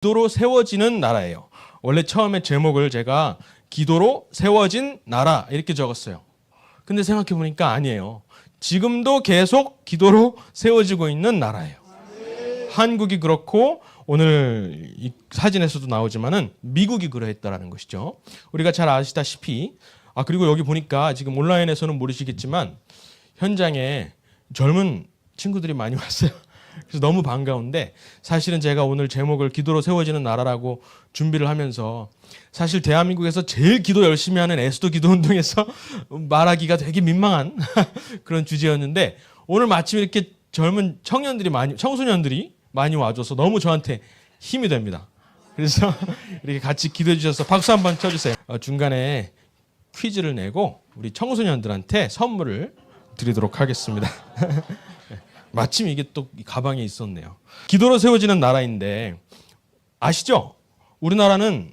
기도로 세워지는 나라예요. 원래 처음에 제목을 제가 기도로 세워진 나라 이렇게 적었어요. 근데 생각해 보니까 아니에요. 지금도 계속 기도로 세워지고 있는 나라예요. 한국이 그렇고 오늘 이 사진에서도 나오지만은 미국이 그러했다라는 것이죠. 우리가 잘 아시다시피 그리고 여기 보니까 지금 온라인에서는 모르시겠지만 현장에 젊은 친구들이 많이 왔어요. 그래서 너무 반가운데 사실은 제가 오늘 제목을 기도로 세워지는 나라라고 준비를 하면서 사실 대한민국에서 제일 기도 열심히 하는 에스더 기도운동에서 말하기가 되게 민망한 그런 주제였는데 오늘 마침 이렇게 젊은 청소년들이 많이 와줘서 너무 저한테 힘이 됩니다. 그래서 이렇게 같이 기도해 주셔서 박수 한번 쳐주세요. 중간에 퀴즈를 내고 우리 청소년들한테 선물을 드리도록 하겠습니다. 마침 이게 또 가방에 있었네요. 기도로 세워지는 나라인데 아시죠? 우리나라는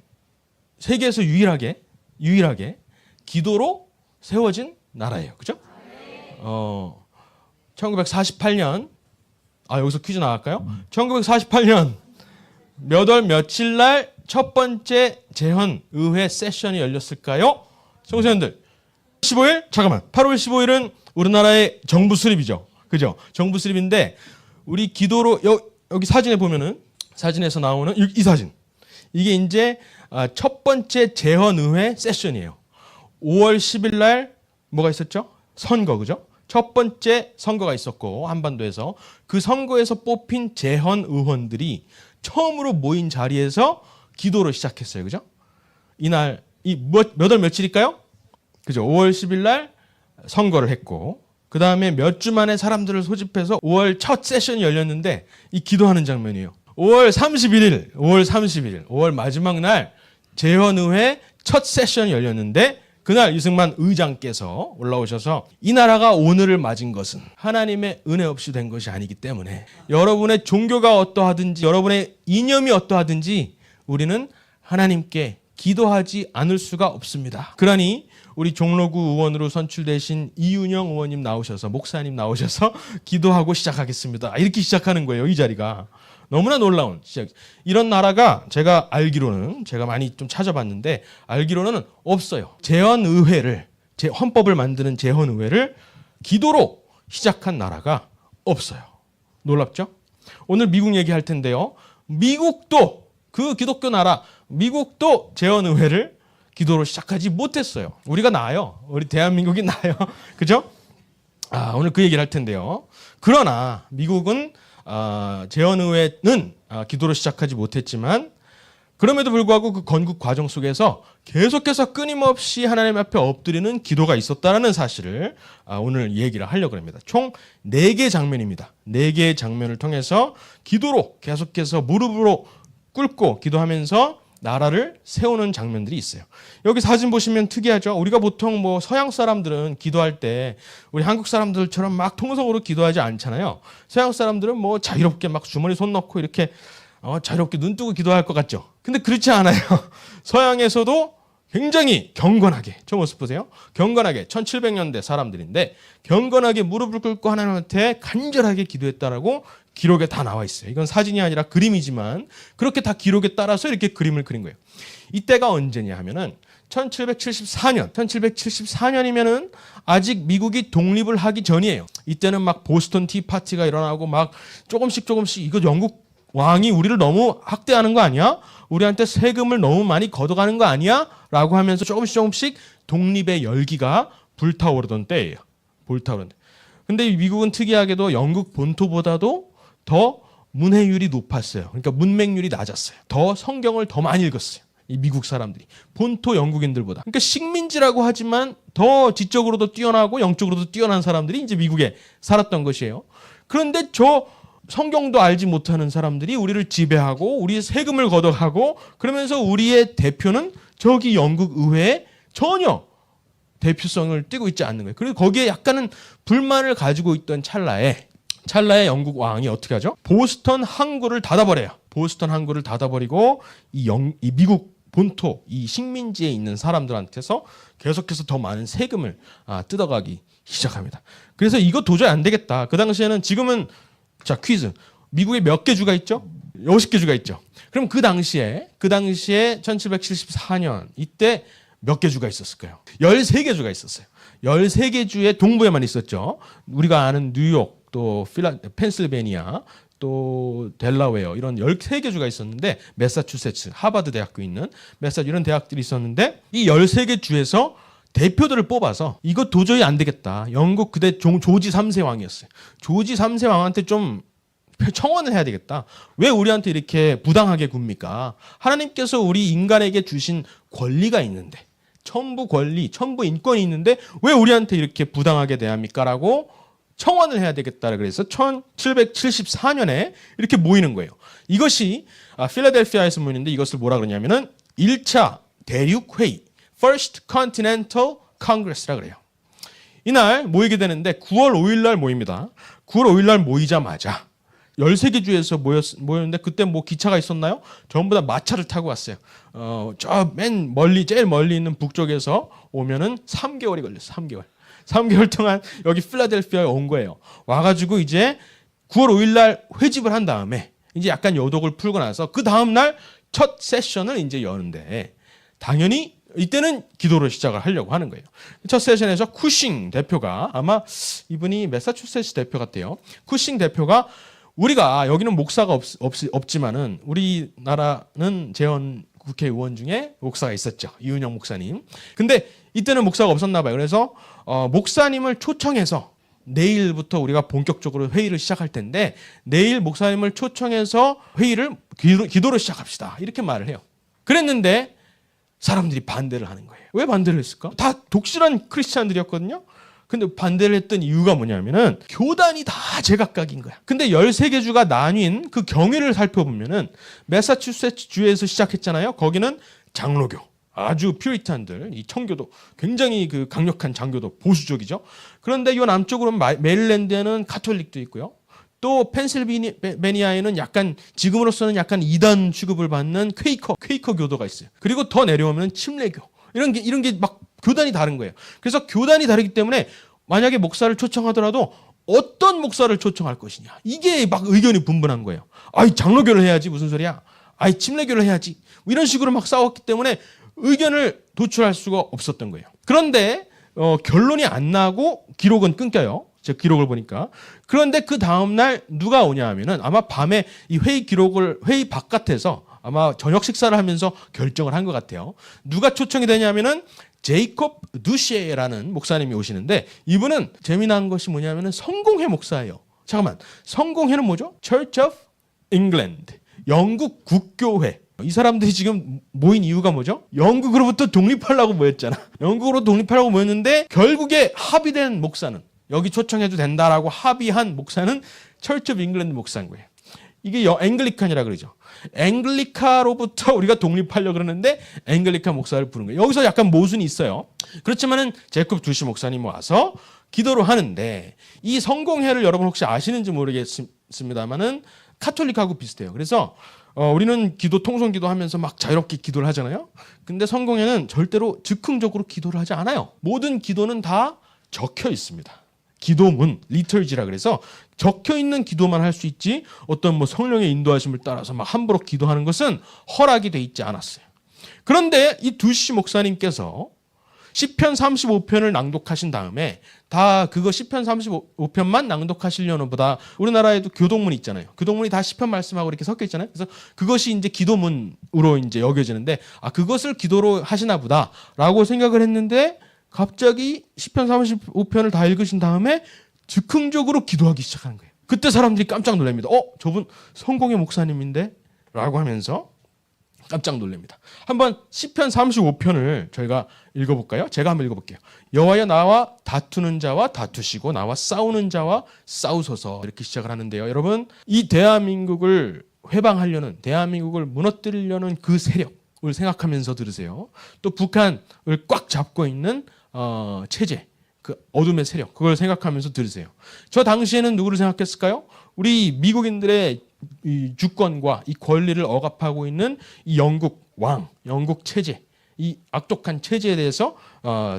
세계에서 유일하게 기도로 세워진 나라예요. 그죠? 1948년 여기서 퀴즈 나갈까요? 1948년 몇 월 며칠 날 첫 번째 재헌의회 세션이 열렸을까요? 청소년들 8월 15일은 우리나라의 정부 수립이죠. 그죠? 정부 수립인데 우리 기도로 여기 사진에 보면은 사진에서 나오는 이 사진 이게 이제 첫 번째 재헌의회 세션이에요. 5월 10일 날 뭐가 있었죠? 선거 그죠? 첫 번째 선거가 있었고 한반도에서 그 선거에서 뽑힌 재헌의원들이 처음으로 모인 자리에서 기도로 시작했어요. 그죠? 이날 몇 월 며칠일까요? 그죠? 5월 10일 날 선거를 했고 그 다음에 몇 주 만에 사람들을 소집해서 5월 첫 세션이 열렸는데 이 기도하는 장면이에요. 5월 31일, 5월 마지막 날 재헌의회 첫 세션이 열렸는데 그날 유승만 의장께서 올라오셔서 이 나라가 오늘을 맞은 것은 하나님의 은혜 없이 된 것이 아니기 때문에 여러분의 종교가 어떠하든지 여러분의 이념이 어떠하든지 우리는 하나님께 기도하지 않을 수가 없습니다. 그러니 우리 종로구 의원으로 선출되신 이윤영 의원님 나오셔서 목사님 나오셔서 기도하고 시작하겠습니다. 이렇게 시작하는 거예요. 이 자리가. 너무나 놀라운 시작. 이런 나라가 제가 알기로는 제가 많이 좀 찾아봤는데 알기로는 없어요. 헌법을 만드는 재헌의회를 기도로 시작한 나라가 없어요. 놀랍죠? 오늘 미국 얘기할 텐데요. 미국도 그 기독교 나라 미국도 재헌의회를 기도로 시작하지 못했어요. 우리가 나아요. 우리 대한민국이 나아요. 그죠? 오늘 그 얘기를 할 텐데요. 그러나 미국은 재헌의회는 기도로 시작하지 못했지만 그럼에도 불구하고 그 건국 과정 속에서 계속해서 끊임없이 하나님 앞에 엎드리는 기도가 있었다는 사실을 오늘 얘기를 하려고 합니다. 총 4개 장면입니다. 4개의 장면을 통해서 기도로 계속해서 무릎으로 꿇고 기도하면서 나라를 세우는 장면들이 있어요. 여기 사진 보시면 특이하죠? 우리가 보통 서양 사람들은 기도할 때 우리 한국 사람들처럼 막 통성으로 기도하지 않잖아요. 서양 사람들은 자유롭게 막 주머니 손 넣고 이렇게 자유롭게 눈 뜨고 기도할 것 같죠? 근데 그렇지 않아요. 서양에서도 굉장히 경건하게, 저 모습 보세요. 경건하게 1700년대 사람들인데 경건하게 무릎을 꿇고 하나님한테 간절하게 기도했다라고 기록에 다 나와 있어요. 이건 사진이 아니라 그림이지만 그렇게 다 기록에 따라서 이렇게 그림을 그린 거예요. 이때가 언제냐 하면은 1774년이면은 아직 미국이 독립을 하기 전이에요. 이때는 막 보스턴 티파티가 일어나고 막 조금씩 이거 영국 왕이 우리를 너무 학대하는 거 아니야? 우리한테 세금을 너무 많이 걷어가는 거 아니야? 라고 하면서 조금씩 독립의 열기가 불타오르던 때예요. 근데 미국은 특이하게도 영국 본토보다도 더 문해율이 높았어요. 그러니까 문맹률이 낮았어요. 더 성경을 더 많이 읽었어요. 이 미국 사람들이. 본토 영국인들보다. 그러니까 식민지라고 하지만 더 지적으로도 뛰어나고 영적으로도 뛰어난 사람들이 이제 미국에 살았던 것이에요. 그런데 저 성경도 알지 못하는 사람들이 우리를 지배하고 우리의 세금을 걷어가고 그러면서 우리의 대표는 저기 영국 의회에 전혀 대표성을 띠고 있지 않는 거예요. 그리고 거기에 약간은 불만을 가지고 있던 찰나에 영국 왕이 어떻게 하죠? 보스턴 항구를 닫아버려요. 보스턴 항구를 닫아버리고 이 미국 본토 이 식민지에 있는 사람들한테서 계속해서 더 많은 세금을 뜯어가기 시작합니다. 그래서 이거 도저히 안 되겠다. 그 당시에는 지금은 자 퀴즈. 미국에 몇 개 주가 있죠? 50개 주가 있죠. 그럼 그 당시에 1774년 이때 몇 개 주가 있었을까요? 13개 주가 있었어요. 13개 주의 동부에만 있었죠. 우리가 아는 뉴욕, 또 펜실베니아, 또 델라웨어 이런 13개 주가 있었는데 매사추세츠, 하버드 대학교 있는 이런 대학들이 있었는데 이 13개 주에서 대표들을 뽑아서 이거 도저히 안 되겠다. 영국 그때 조지 3세 왕이었어요. 조지 3세 왕한테 좀 청원을 해야 되겠다. 왜 우리한테 이렇게 부당하게 굽니까? 하나님께서 우리 인간에게 주신 권리가 있는데, 천부 권리, 천부 인권이 있는데 왜 우리한테 이렇게 부당하게 대합니까? 라고 청원을 해야 되겠다. 그래서 1774년에 이렇게 모이는 거예요. 이것이 필라델피아에서 모이는데 이것을 뭐라 그러냐면은 1차 대륙회의, First Continental Congress라 그래요. 이날 모이게 되는데 9월 5일 날 모입니다. 9월 5일 날 모이자마자 13개 주에서 모였는데 그때 뭐 기차가 있었나요? 전부 다 마차를 타고 왔어요. 저 맨 멀리 제일 멀리 있는 북쪽에서 오면은 3개월이 걸렸어요. 3개월. 3개월 동안 여기 필라델피아에 온 거예요. 와가지고 이제 9월 5일 날 회집을 한 다음에 이제 약간 여독을 풀고 나서 그 다음 날 첫 세션을 이제 여는데 당연히 이때는 기도로 시작을 하려고 하는 거예요. 첫 세션에서 쿠싱 대표가 아마 이분이 매사추세츠 대표 같아요. 쿠싱 대표가 우리가 여기는 목사가 없지만은 우리나라는 재헌 국회의원 중에 목사가 있었죠. 이은영 목사님. 근데 이때는 목사가 없었나 봐요. 그래서 목사님을 초청해서 내일부터 우리가 본격적으로 회의를 시작할 텐데 내일 목사님을 초청해서 회의를 기도로 시작합시다. 이렇게 말을 해요. 그랬는데 사람들이 반대를 하는 거예요. 왜 반대를 했을까? 다 독실한 크리스찬들이었거든요. 근데 반대를 했던 이유가 뭐냐면은 교단이 다 제각각인 거야. 근데 13개 주가 나뉜 그 경위를 살펴보면은 매사추세츠 주에서 시작했잖아요. 거기는 장로교, 아주 퓨리탄들, 이 청교도, 굉장히 그 강력한 장교도, 보수적이죠. 그런데 이 남쪽으로는 메릴랜드에는 카톨릭도 있고요. 또 펜실베니아에는 약간 지금으로서는 약간 이단 취급을 받는 퀘이커 교도가 있어요. 그리고 더 내려오면 침례교. 이런 게 막 교단이 다른 거예요. 그래서 교단이 다르기 때문에 만약에 목사를 초청하더라도 어떤 목사를 초청할 것이냐. 이게 막 의견이 분분한 거예요. 아이, 장로교를 해야지. 무슨 소리야. 아이, 침례교를 해야지. 이런 식으로 막 싸웠기 때문에 의견을 도출할 수가 없었던 거예요. 그런데 결론이 안 나고 기록은 끊겨요. 제가 기록을 보니까. 그런데 그 다음날 누가 오냐 하면은 아마 밤에 이 회의 바깥에서 아마 저녁 식사를 하면서 결정을 한 것 같아요. 누가 초청이 되냐면은 제이콥 두시에라는 목사님이 오시는데 이분은 재미난 것이 뭐냐면은 성공회 목사예요. 잠깐만. 성공회는 뭐죠? Church of England. 영국 국교회. 이 사람들이 지금 모인 이유가 뭐죠? 영국으로부터 독립하려고 모였잖아. 영국으로 독립하려고 모였는데 결국에 합의된 목사는 여기 초청해도 된다라고 합의한 목사는 Church of England 목사인 거예요. 이게 앵글리칸이라 그러죠. 앵글리카로부터 우리가 독립하려고 그러는데 앵글리칸 목사를 부른 거예요. 여기서 약간 모순이 있어요. 그렇지만은 제이콥 두시 목사님 와서 기도를 하는데 이 성공회를 여러분 혹시 아시는지 모르겠습니다만은 카톨릭하고 비슷해요. 그래서 우리는 통성 기도하면서 막 자유롭게 기도를 하잖아요. 근데 성공회는 절대로 즉흥적으로 기도를 하지 않아요. 모든 기도는 다 적혀 있습니다. 기도문, 리터지라 그래서 적혀 있는 기도만 할 수 있지 어떤 뭐 성령의 인도하심을 따라서 막 함부로 기도하는 것은 허락이 돼 있지 않았어요. 그런데 이 두시 목사님께서 시편 35편을 낭독하신 다음에 다 그거 시편 35편만 낭독하시려는 보다 우리나라에도 교동문 있잖아요. 교동문이 다 시편 말씀하고 이렇게 섞여 있잖아요. 그래서 그것이 이제 기도문으로 이제 여겨지는데 그것을 기도로 하시나 보다라고 생각을 했는데 갑자기 시편 35편을 다 읽으신 다음에 즉흥적으로 기도하기 시작하는 거예요. 그때 사람들이 깜짝 놀랍니다. 저분 성공의 목사님인데? 라고 하면서 깜짝 놀랍니다. 한번 시편 35편을 저희가 읽어볼까요? 제가 한번 읽어볼게요. 여호와여 나와 다투는 자와 다투시고 나와 싸우는 자와 싸우소서 이렇게 시작을 하는데요. 여러분 이 대한민국을 회방하려는 대한민국을 무너뜨리려는 그 세력을 생각하면서 들으세요. 또 북한을 꽉 잡고 있는 체제, 그 어둠의 세력, 그걸 생각하면서 들으세요. 저 당시에는 누구를 생각했을까요? 우리 미국인들의 이 주권과 이 권리를 억압하고 있는 이 영국 왕, 영국 체제, 이 악독한 체제에 대해서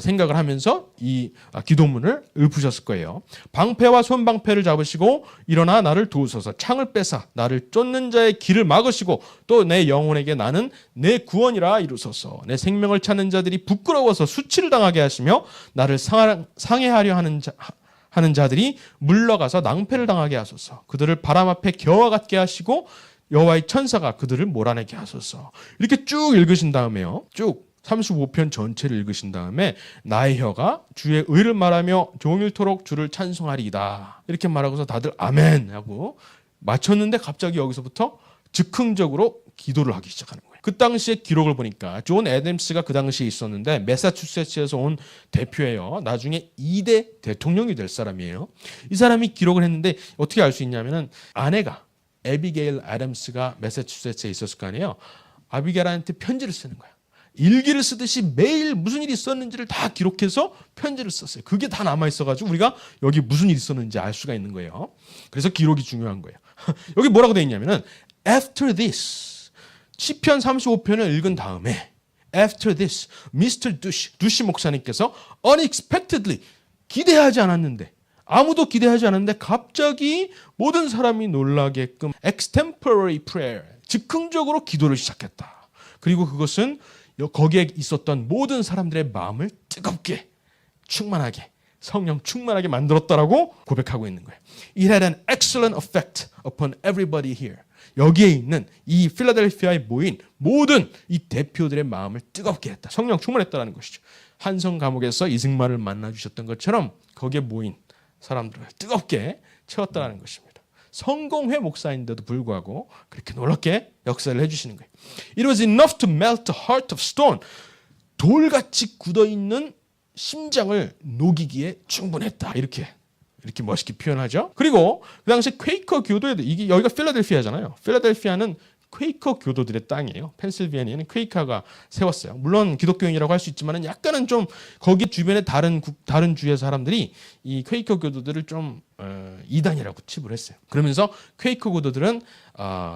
생각을 하면서 이 기도문을 읊으셨을 거예요. 방패와 손방패를 잡으시고 일어나 나를 도우소서. 창을 빼사 나를 쫓는 자의 길을 막으시고 또 내 영혼에게 나는 내 구원이라 이루소서. 내 생명을 찾는 자들이 부끄러워서 수치를 당하게 하시며 나를 상해하려 하는 자들이 물러가서 낭패를 당하게 하소서. 그들을 바람 앞에 겨와 같게 하시고 여호와의 천사가 그들을 몰아내게 하소서. 이렇게 쭉 읽으신 다음에요. 쭉 35편 전체를 읽으신 다음에 나의 혀가 주의 의를 말하며 종일토록 주를 찬송하리이다. 이렇게 말하고서 다들 아멘 하고 마쳤는데 갑자기 여기서부터 즉흥적으로 기도를 하기 시작하는 거예요. 그 당시에 기록을 보니까 존 애덤스가 그 당시에 있었는데 매사추세츠에서 온 대표예요. 나중에 2대 대통령이 될 사람이에요. 이 사람이 기록을 했는데 어떻게 알 수 있냐면은 아내가 애비게일 애덤스가 매사추세츠에 있었을 거 아니에요. 아비게일한테 편지를 쓰는 거야. 일기를 쓰듯이 매일 무슨 일이 있었는지를 다 기록해서 편지를 썼어요. 그게 다 남아있어가지고 우리가 여기 무슨 일이 있었는지 알 수가 있는 거예요. 그래서 기록이 중요한 거예요. 여기 뭐라고 되어 있냐면은 After this, 시편 35편을 읽은 다음에 After this, Mr. 두시 목사님께서 unexpectedly 기대하지 않았는데 아무도 기대하지 않았는데 갑자기 모든 사람이 놀라게끔 extemporary prayer, 즉흥적으로 기도를 시작했다. 그리고 그것은 거기에 있었던 모든 사람들의 마음을 뜨겁게 충만하게 성령 충만하게 만들었다라고 고백하고 있는 거예요. It had an excellent effect upon everybody here. 여기에 있는 이 필라델피아에 모인 모든 이 대표들의 마음을 뜨겁게 했다. 성령 충만했다라는 것이죠. 한성 감옥에서 이승만을 만나 주셨던 것처럼 거기에 모인 사람들을 뜨겁게 채웠다는 것입니다. 성공회 목사인데도 불구하고 그렇게 놀랍게 역사를 해주시는 거예요. It was enough to melt the heart of stone. 돌같이 굳어있는 심장을 녹이기에 충분했다. 이렇게 멋있게 표현하죠. 그리고 그 당시 퀘이커 교도에도 이게 여기가 필라델피아잖아요. 필라델피아는 퀘이커 교도들의 땅이에요. 펜실베니아는 퀘이커가 세웠어요. 물론 기독교인이라고 할 수 있지만 약간은 좀 거기 주변의 다른 주의 사람들이 이 퀘이커 교도들을 좀 이단이라고 칩을 했어요. 그러면서 퀘이커 교도들은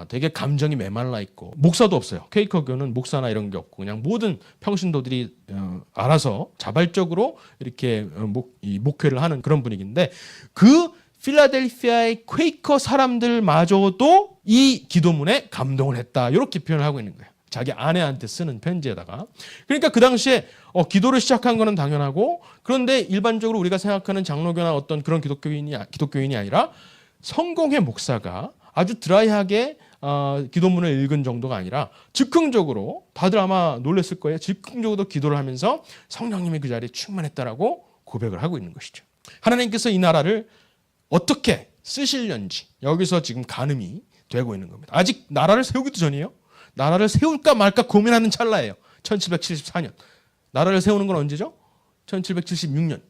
되게 감정이 메말라 있고 목사도 없어요. 퀘이커교는 목사나 이런 게 없고 그냥 모든 평신도들이 알아서 자발적으로 이렇게 목회를 하는 그런 분위기인데 그 필라델피아의 퀘이커 사람들마저도 이 기도문에 감동을 했다. 이렇게 표현을 하고 있는 거예요. 자기 아내한테 쓰는 편지에다가. 그러니까 그 당시에 기도를 시작한 거는 당연하고 그런데 일반적으로 우리가 생각하는 장로교나 어떤 그런 기독교인이 아니라 성공회 목사가 아주 드라이하게 기도문을 읽은 정도가 아니라 즉흥적으로 다들 아마 놀랐을 거예요. 즉흥적으로 기도를 하면서 성령님이 그 자리에 충만했다라고 고백을 하고 있는 것이죠. 하나님께서 이 나라를 어떻게 쓰실는지 여기서 지금 가늠이 되고 있는 겁니다. 아직 나라를 세우기도 전이에요. 나라를 세울까 말까 고민하는 찰나예요. 1774년. 나라를 세우는 건 언제죠? 1776년.